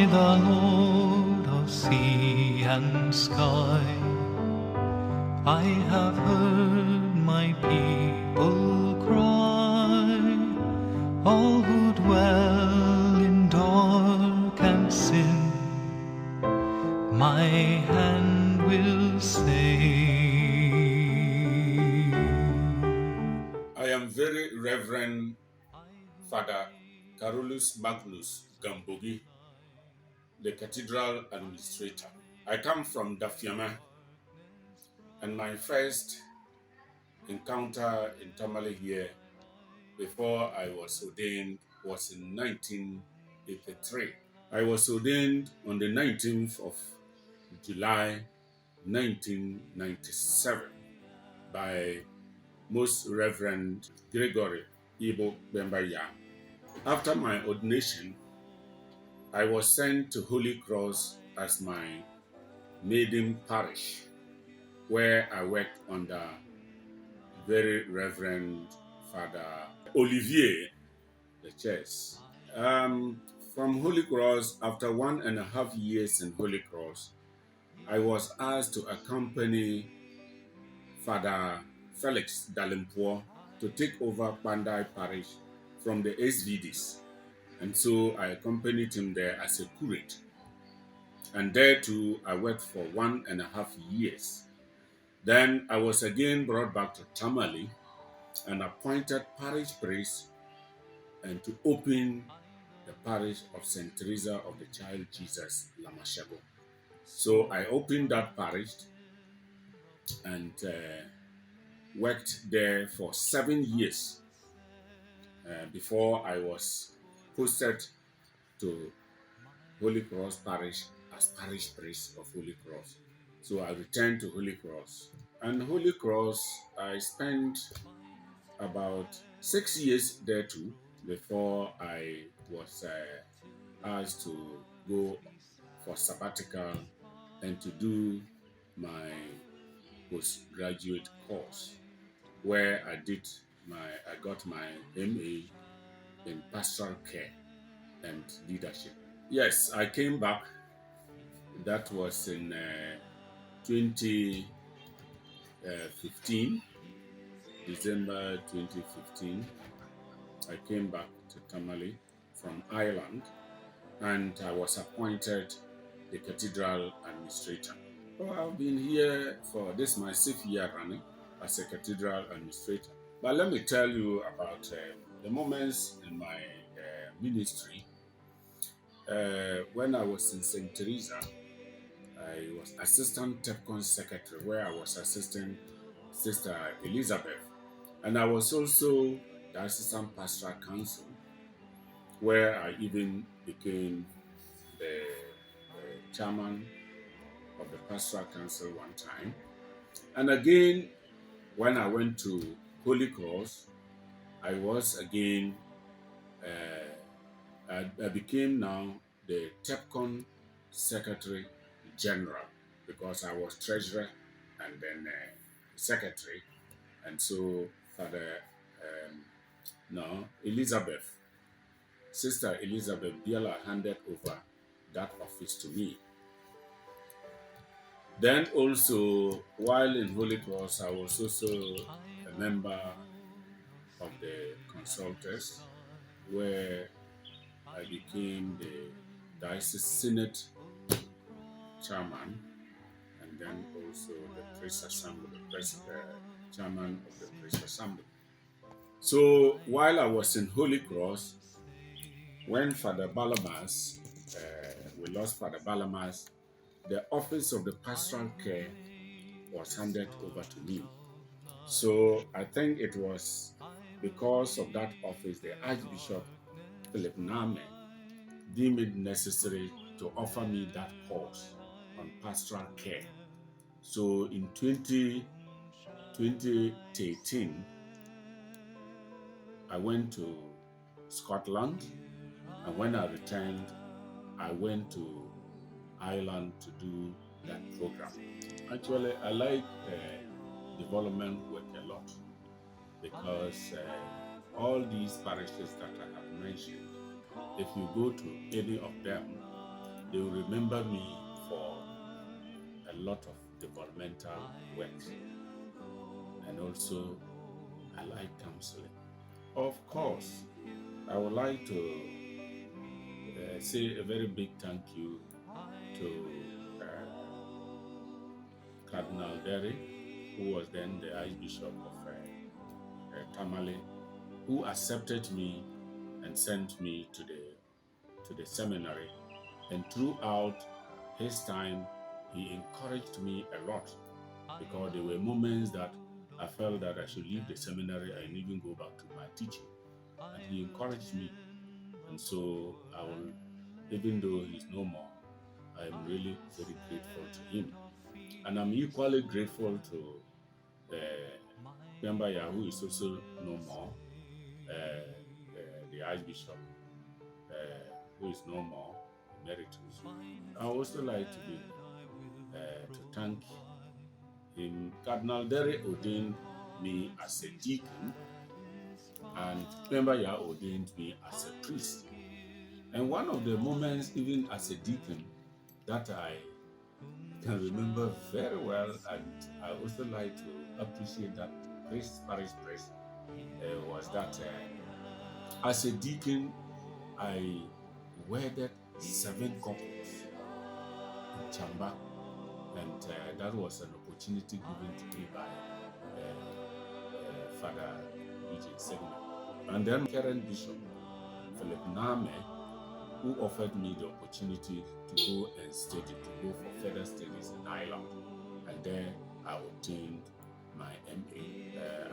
the Lord of sea and sky. I have heard my people cry, all who dwell in dark and sin, my hand will save. I am very Reverend Father Carolus Magnus GAMBOGI, the Cathedral Administrator. I come from Dafiama, and my first encounter in Tamale here before I was ordained was in 1983. I was ordained on the 19th of July 1997 by Most Reverend Gregory Ibo Bembaya. After my ordination, I was sent to Holy Cross as my maiden parish, where I worked under very Reverend Father Olivier the Church. From Holy Cross, after 1.5 years in Holy Cross, I was asked to accompany Father Felix Dalimpo to take over Pandai Parish from the SVDs. And so I accompanied him there as a curate. And there too, I worked for 1.5 years. Then I was again brought back to Tamale and appointed parish priest and to open the parish of St. Teresa of the Child Jesus, Lamashego. So I opened that parish and worked there for 7 years before I was posted to Holy Cross Parish as parish priest of Holy Cross. So I returned to Holy Cross. And Holy Cross, I spent about 6 years there too before I was asked to go for sabbatical and to do my postgraduate course, where I got my MA in pastoral care and leadership. Yes, I came back. That was in 2015, December 2015. I came back to Tamale from Ireland, and I was appointed the Cathedral Administrator. So I've been here for this my 6th year running as a Cathedral Administrator. But let me tell you about the moments in my ministry. When I was in St. Teresa, I was Assistant TEPCON Secretary, where I was assisting Sister Elizabeth. And I was also the Assistant Pastoral Council, where I even became the chairman of the Pastoral Council one time. And again, when I went to Holy Cross, I was again, I became now the TEPCON Secretary General, because I was treasurer and then secretary. And so Father Sister Elizabeth Biela handed over that office to me. Then also, while in Holy Cross, I was also a member of the consultants, where I became the Diocese Synod chairman, and then also the priest assembly, chairman of the priest assembly. So while I was in Holy Cross, when Father Balamas, we lost Father Balamas, the office of the pastoral care was handed over to me. So I think it was because of that office, the Archbishop Philip Name deemed it necessary to offer me that course on pastoral care. So in 2013, I went to Scotland, and when I returned, I went to Ireland to do that program. Actually, I like development work a lot, because all these parishes that I have mentioned, if you go to any of them, they will remember me for a lot of developmental works. And also, I like counseling. Of course, I would like to say a very big thank you to Cardinal Derry, who was then the Archbishop of Tamale, who accepted me and sent me to the seminary. And throughout his time, he encouraged me a lot, because there were moments that I felt that I should leave the seminary and even go back to my teaching. And he encouraged me. And so I will, even though he's no more, I'm really very grateful to him. And I'm equally grateful to Bemba, who is also no more, the Archbishop, who is no more, emeritus. I would also like to thank him. Cardinal Derry ordained me as a deacon, and Bemba ordained me as a priest. And one of the moments, even as a deacon, that I can remember very well, and I also like to appreciate that parish priest, was that as a deacon, I wedded 7 couples in Chamba, and that was an opportunity given to me by Father Eugene Segment. And then current Bishop Philip Name, who offered me the opportunity to go and study, to go for further studies in Ireland. And there I obtained my MA.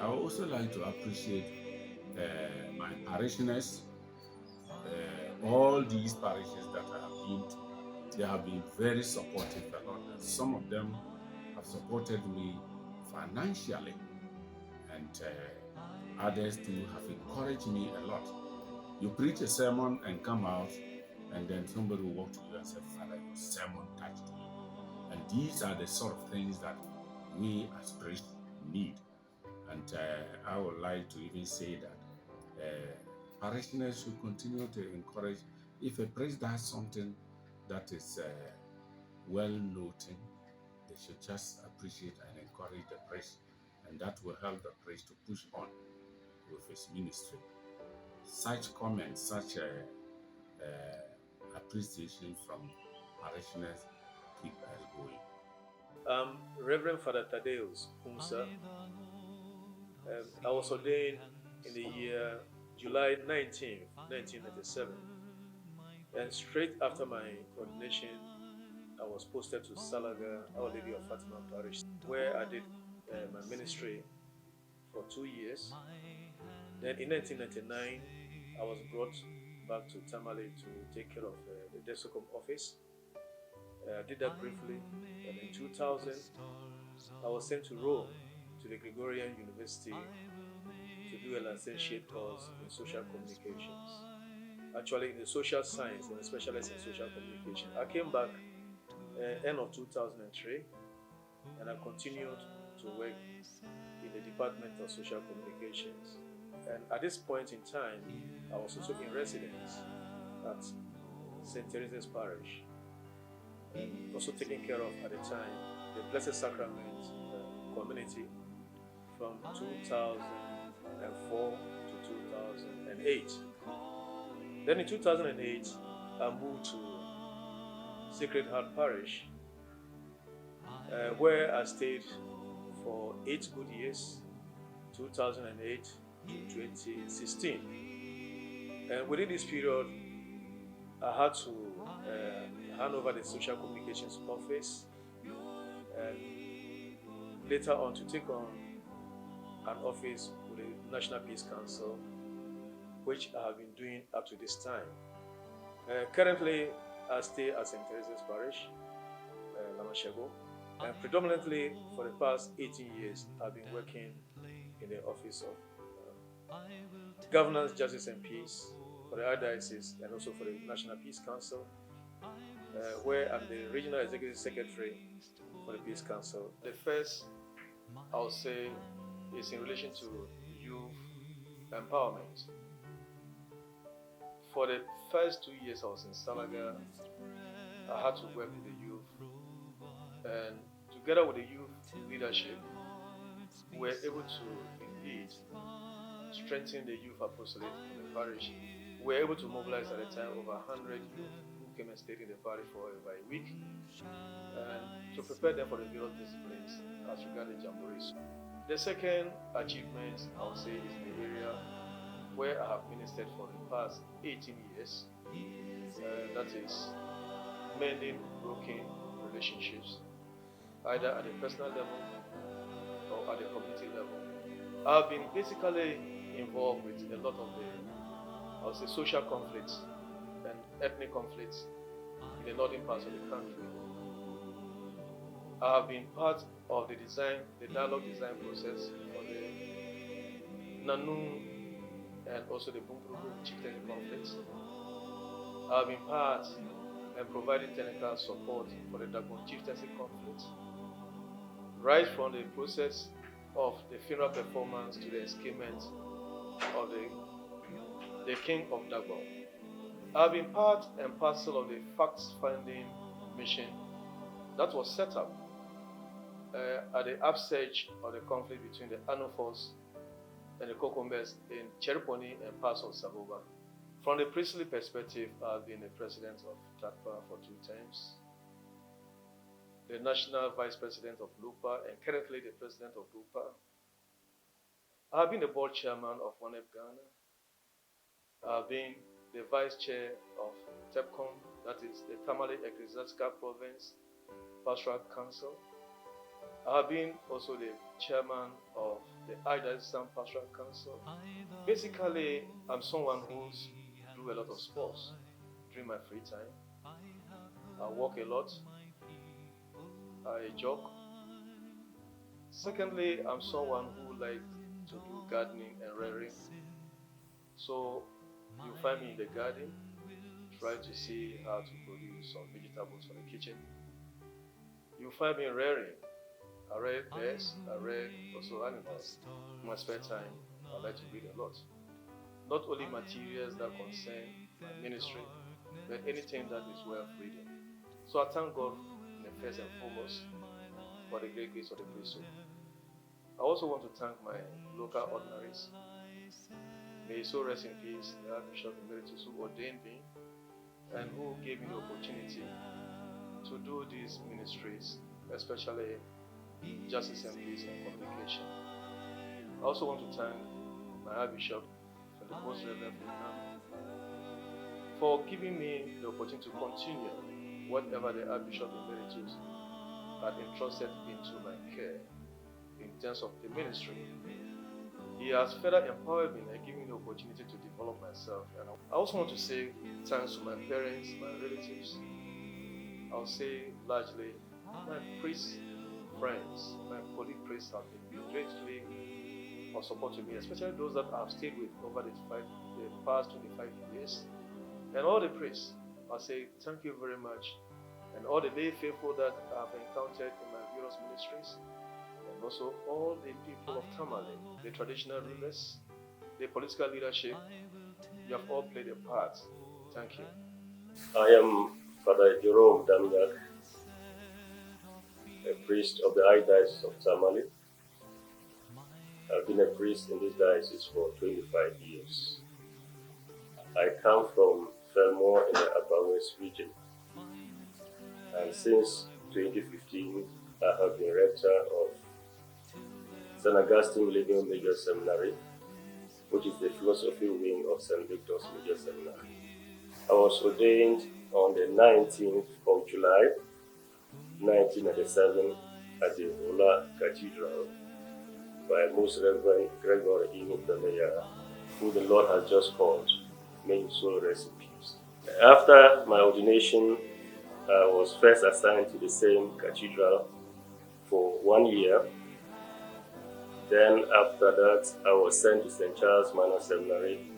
I would also like to appreciate my parishioners, all these parishes that I have been to. They have been very supportive a lot. And some of them have supported me financially, and others too have encouraged me a lot. You preach a sermon and come out, and then somebody will walk to you and say, "Father, your sermon touched me." And these are the sort of things that we as priests need. And I would like to even say that parishioners should continue to encourage. If a priest does something that is well noted, they should just appreciate and encourage the priest, and that will help the priest to push on with his ministry. Such comments, such appreciation from parishioners keep us going. Reverend Father Thaddeus, KUUSAH. I was ordained in the year July 19th, 1997. And straight after my ordination, I was posted to Salaga, Our Lady of Fatima Parish, where I did my ministry for 2 years. Then in 1999, I was brought back to Tamale to take care of the Desocom office. I did that briefly, and in 2000, I was sent to Rome, to the Gregorian University, to do a licentiate course in social communications. Actually, in the social science and a specialist in social communication. I came back end of 2003, and I continued to work in the Department of Social Communications. And at this point in time, I was also in residence at St. Teresa's Parish, and also taking care of, at the time, the Blessed Sacrament community from 2004 to 2008. Then in 2008, I moved to Sacred Heart Parish, where I stayed for 8 good years, 2008 to 2016. And within this period, I had to hand over the social communications office, and later on to take on an office with the National Peace Council, which I have been doing up to this time. Currently, I stay at St. Teresa's Parish, Lamashego, and predominantly for the past 18 years, I've been working in the office of Governance, Justice and Peace for the Archdiocese and also for the National Peace Council, where I'm the Regional Executive Secretary for the Peace Council. The first, I would say, is in relation to youth empowerment. For the first 2 years I was in Salaga, I had to work with the youth, and together with the youth leadership, we were able to indeed strengthen the youth apostolate in the parish. We were able to mobilize at the time over 100 youth who came and stayed in the parish for over a week, and to prepare them for the various disciplines as regards the jamborees. The second achievement, I would say, is in the area where I have ministered for the past 18 years. That is mending broken relationships, either at the personal level or at the community level. I've been basically involved with a lot of the, I would say, social conflicts and ethnic conflicts in the northern parts of the country. I have been part of the dialogue design process for the Nanu and also the Bumburu chieftain conflicts. I have been part and providing technical support for the Dagon chieftaincy conflict, right from the process of the funeral performance to the escapement of the king of Dagon. I have been part and parcel of the facts-finding mission that was set up at the upsurge of the conflict between the Anofos and the Kokombes in Chereponi and parts of Saboba. From the priestly perspective, I've been the president of TACPA for 2 terms, the national vice president of LUPA, and currently the president of LUPA. I've been the board chairman of ONEP Ghana. I've been the vice chair of TEPCOM, that is the Tamale Ecclesiastical Province Pastoral Council. I've been also the chairman of the Idasan Pastoral Council. Basically, I'm someone who's do a lot of sports during my free time. I walk a lot. I jog. Secondly, I'm someone who likes to do gardening and rearing. So you find me in the garden, try to see how to produce some vegetables for the kitchen. You find me rearing. I read birds, I read also animals. In my spare time, I like to read a lot. Not only materials that concern my ministry, but anything that is worth reading. So I thank God first and foremost for the great grace of the priesthood. I also want to thank my local ordinaries. May his soul rest in peace, the Archbishop Emeritus who ordained me and who gave me the opportunity to do these ministries, especially justice and peace and communication. I also want to thank my Archbishop, the Most Reverend Ferdinand, for giving me the opportunity to continue whatever the Archbishop Emeritus had entrusted into my care in terms of the ministry. He has further empowered me and given me the opportunity to develop myself. And I also want to say thanks to my parents, my relatives. I'll say largely my priest friends, my colleague priests have been greatly of support to me, especially those that I have stayed with over the past 25 years. And all the priests, I'll say thank you very much. And all the lay faithful that I have encountered in my various ministries, and also all the people of Tamale, the traditional rulers, the political leadership, you have all played a part. Thank you. I am Father Jerome DAMNYAG, a priest of the Archdiocese of Tamale. I've been a priest in this diocese for 25 years. I come from Felmore in the Upper West region. And since 2015, I have been rector of St. Augustine Millennium Major Seminary, which is the philosophy wing of St. Victor's Major Seminary. I was ordained on the 19th of July, 1997 at the Ola Cathedral by Most Reverend Gregory Inupemeya, who the Lord has just called. May his soul rest in peace. After my ordination, I was first assigned to the same cathedral for 1 year. Then after that, I was sent to St. Charles Minor Seminary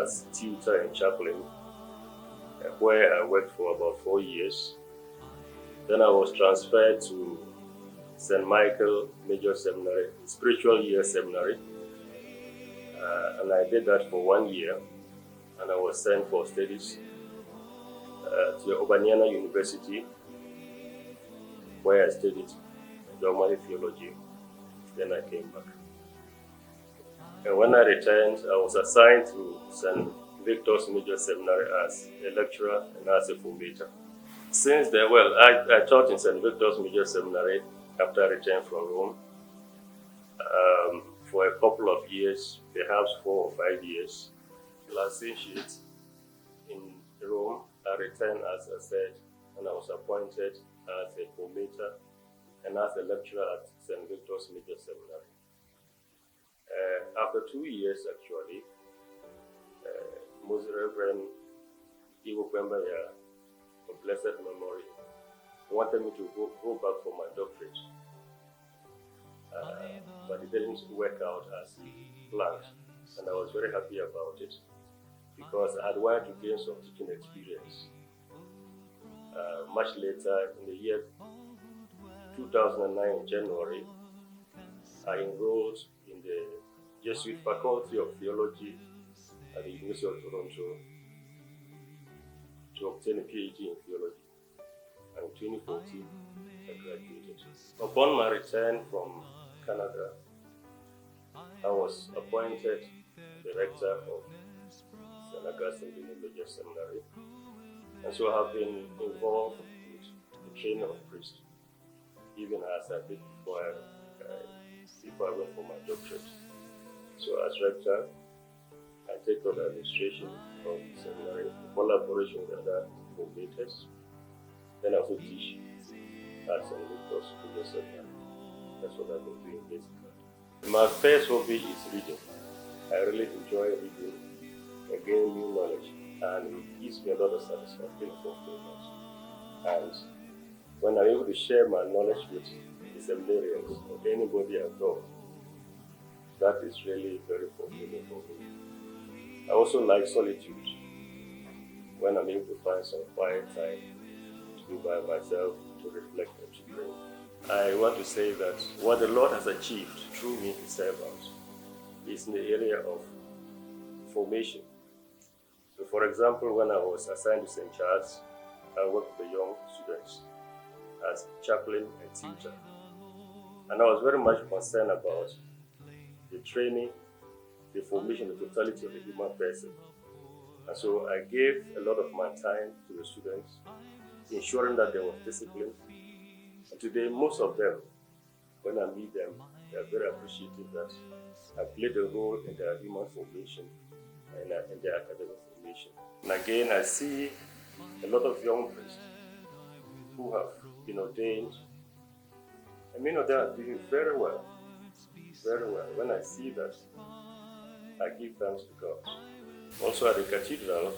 as tutor and chaplain, where I worked for about 4 years. Then I was transferred to St. Michael Major Seminary, Spiritual Year Seminary, and I did that for 1 year, and I was sent for studies. to the Urbaniana University, where I studied dogmatic theology. Then I came back. And when I returned, I was assigned to St. Victor's Major Seminary as a lecturer and as a formator. Since then, I taught in St. Victor's Major Seminary after I returned from Rome for a couple of years, perhaps 4 or 5 years. Licentiate in Rome, I returned, as I said, and I was appointed as a formator and as a lecturer at St. Victor's Major Seminary. After 2 years, actually, Most Reverend Iwo Kwembaya, of blessed memory, wanted me to go back for my doctorate. But it didn't work out as he planned, and I was very happy about it because I had wanted to gain some teaching experience. Much later, in the year 2009, in January, I enrolled in the Jesuit Faculty of Theology at the University of Toronto to obtain a PhD in theology. And in 2014, I graduated. Upon my return from Canada, I was appointed director of St. Augustine Religious Seminary. And so I have been involved with the training of priests, even as I did before I went for my doctorate. So as rector, I take on the administration of the seminary in collaboration with other formators. Then I also teach at St. Victor's Religious Seminary. That's what I've been doing basically. My first hobby is reading. I really enjoy reading and gaining new knowledge, and it gives me a lot of satisfaction and fulfillment. And when I'm able to share my knowledge with the seminarians or anybody I know, that is really very fulfilling for me. I also like solitude, when I'm able to find some quiet time to be by myself, to reflect and to pray. I want to say that what the Lord has achieved through me, His servant, is in the area of formation. So for example, when I was assigned to St. Charles, I worked with the young students as chaplain and tutor. And I was very much concerned about the training, the formation, the totality of the human person. And so I gave a lot of my time to the students, ensuring that there was discipline. And today, most of them, when I meet them, they are very appreciative that I played a role in their human formation and in their academic formation. And again, I see a lot of young priests who have been ordained, and many of them are doing very well, very well. When I see that, I give thanks to God. Also at the cathedral,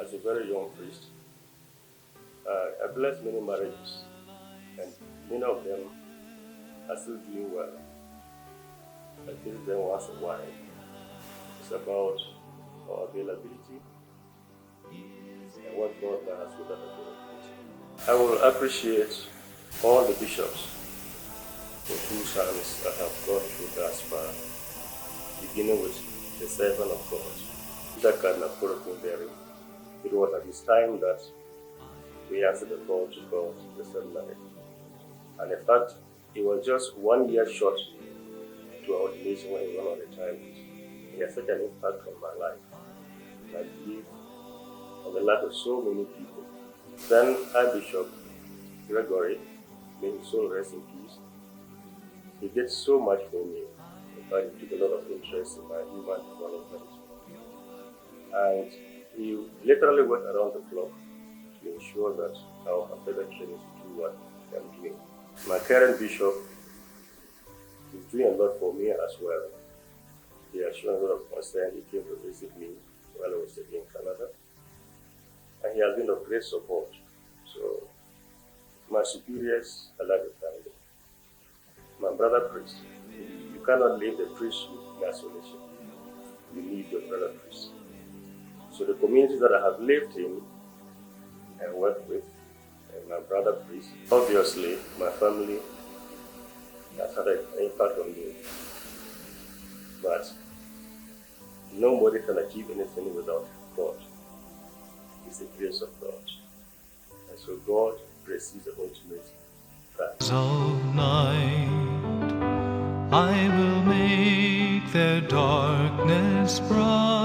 as a very young priest, I blessed many marriages, and many of them are still doing well. I visit them once in a while. It's about our availability and what God has with that availability. I will appreciate all the bishops for whose hands I have gone through thus far, beginning with the servant of God, It was at his time that we answered the call to God the seminary. And in fact, it was just 1 year short to our ordination when he went on retirement. He had such an impact on my life, and I believe on the life of so many people. Then Archbishop Gregory, may his soul rest in peace, he did so much for me. In fact, he took a lot of interest in my human development. And he literally went around the clock to ensure that our further training to do what I'm doing. My current bishop is doing a lot for me as well. He has shown a lot of concern. He came to visit me while I was studying in Canada. And he has been of great support. So, my superiors, I like to thank them. My brother priest, you cannot leave the priesthood in isolation. You need your brother priest. So the community that I have lived in and worked with, and my brother priest, obviously my family has had an impact on me. But nobody can achieve anything without God. is the grace of God. And so God receives the ultimate thanks. Of night, I will make their darkness bright.